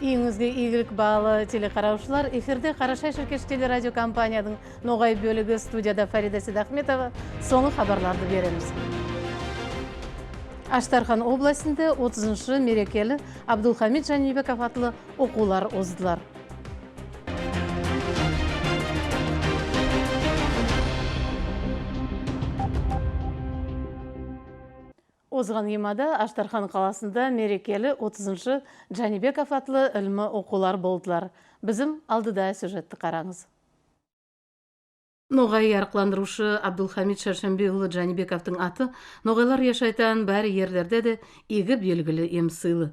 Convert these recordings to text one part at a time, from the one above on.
Үйіңізге игілік бағалы телекараушылар, эфирде Қарашай Шіркеш телерадио компанияның ноғай бөлігі студияда Фарида Седахметова соңғы хабарларды береміз. Аштархан областында 30-шы мерекелі Абдулхамид Жанибеков атлы оқулар оздылар. Озған емада Аштархан қаласында мерекелі 30-шы Жанибеков атлы ілімі оқулар болдылар. Бізім алдыда сюжетті қараңыз. Ноғай ярықландырушы Абдулхамид Шаршембеұлы Жанибековтың аты ноғайлар яшайтан бәрі ерлерде де егі белгілі емсыйлы.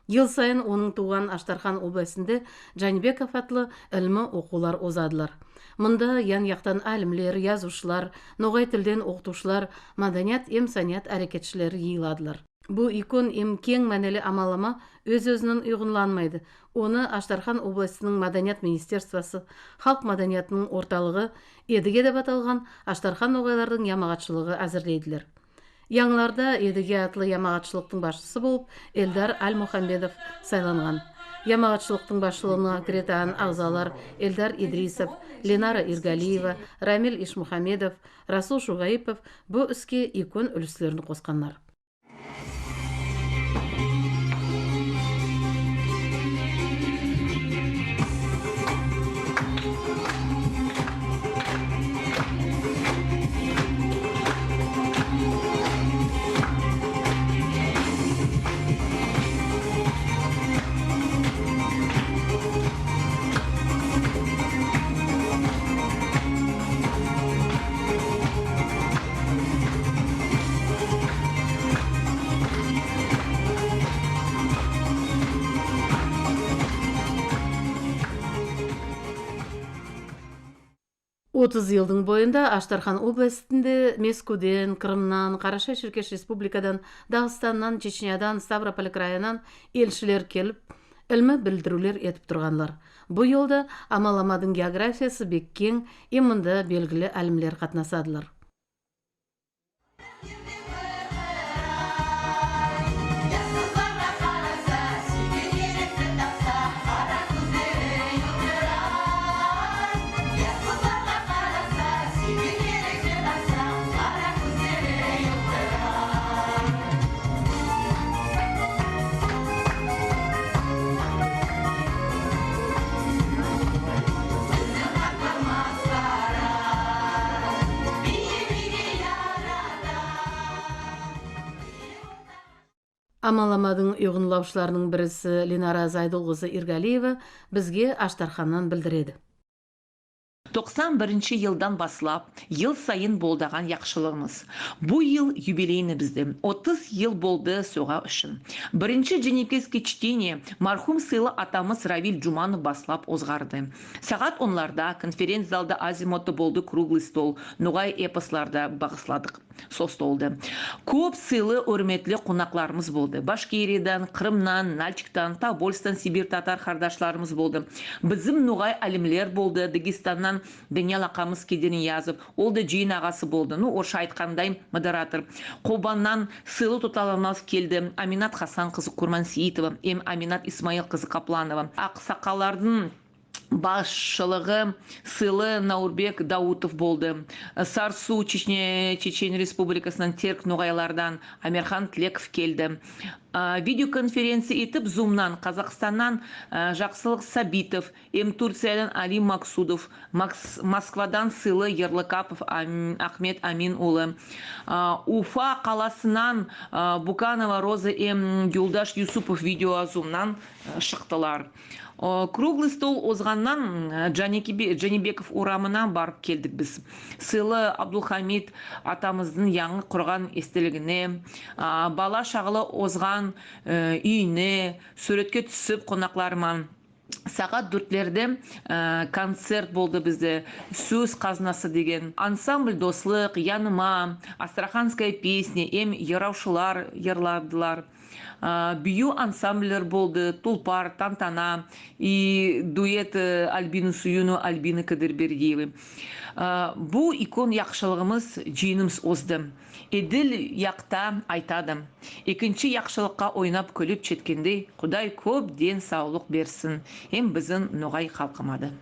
Ел сайын оның туған Аштархан обласында Жанибеков атлы ілімі оқулар озадылар. Мұнда ян-яқтан әлімлер, язушылар, ноғай тілден оқытушылар, маданият саният әрекетшілері ейладылар. Бұл икон кең мәнелі амалама өз-өзінің ұйғынланмайды. Оны Аштархан областының маданият министерствосы, халық маданиятының орталығы, едіге деп аталған Аштархан ноғайлардың ямағатшылығы әзірлейділер. Яңыларда едіге атлы ямағатшылықтың басшысы болып Элдар Аль-Мухамбедов сайланған. Ямағатшылықтың басшылығына кіретан ағзалар Элдар Идрисов, Ленара Иргалиева, Рамил Ишмухамедов, Расул Шуғайипов бұл іске икон үліслерін қосқанлар. Отыз елдің бойында Аштархан областында Мескуден, Крымнан, Қарашай Шіркеш республикадан, Дағыстаннан, Чечнядан, Ставрополь крайынан елшілер келіп, ілмі білдірулер етіп тұрғанлар. Бұл елді амаламадың географиясы бек кең, мұнда белгілі әлімлер қатнасадылар. Амаламадың ұйғынлаушыларының бірісі Ленара Зайдолғызы Иргалиева бізге Аштарханнан білдіреді. 91 yıldan баслап, yıl сайын болдаған яқшылығымыз. Бұл yıl юбилейні бізді. 30 yıl болды соға үшін. Бірінші Женевский чтение мархум сыйлы атамыз Равиль Джуманов баслап озғарды. Сағат онларда конференц-залда Азимоты болды круглый стол. Ноғай эпосларда бағысладық. Сол столды. Көп сыйлы өрметлі қонақларымыз болды. Башкириядан, Крымнан, Нальчиктан, Тобольстан, Сибир татар қардашларымыз болды. Бізім ноғай әлімлер болды. Дагестаннан Даниял ақамыз кедерін язып, ол да жиын ағасы болды. Орша айтқандай модератор. Қобаннан сыйлы тұталымыз келді. Аминат Хасан қызы Курмансиитова, Аминат Исмаил қызы Капланова. Ақсақалардың басшылығы сыйлы Наурбек Даутов болды. Сарсу Чечен Республикасынан Терк ноғайлардан Амерхан Тлеков келді. Видеоконференция етіп Зумнан, Қазақстаннан Жақсылық Сабитов, Турциядан Али Максудов, Москвадан сыйлы Ерлыкапов Ахмет Амин ұлы. Уфа қаласынан Буканова Роза Юлдаш Юсупов видео Зумнан шықтылар. Круглый стол озғаннан Жанибеков урамына барып келдік біз. Сыйлы Абдулхамид атамыздың яңы құрған естелігіне, бала шағылы озған үйіне, суретке түсіп қонақларыман. Сағат 4-лерде концерт болды бізде, сөз қазнасы деген. Ансамбль дослық, яныма, астраханская песня, яраушылар ерладылар. бию ансамбльлер болды, Тулпар, Тантана и дуэт Альбина Суюну, Альбина Кадырбердиева. Бу икон яқшылығымыз жиынымыз озды. Еділ яқта айтадым. Екінші яқшылыққа ойнап күліп четкенде, Құдай көп ден саулық берсін. Hem біздің ноғай халқымады.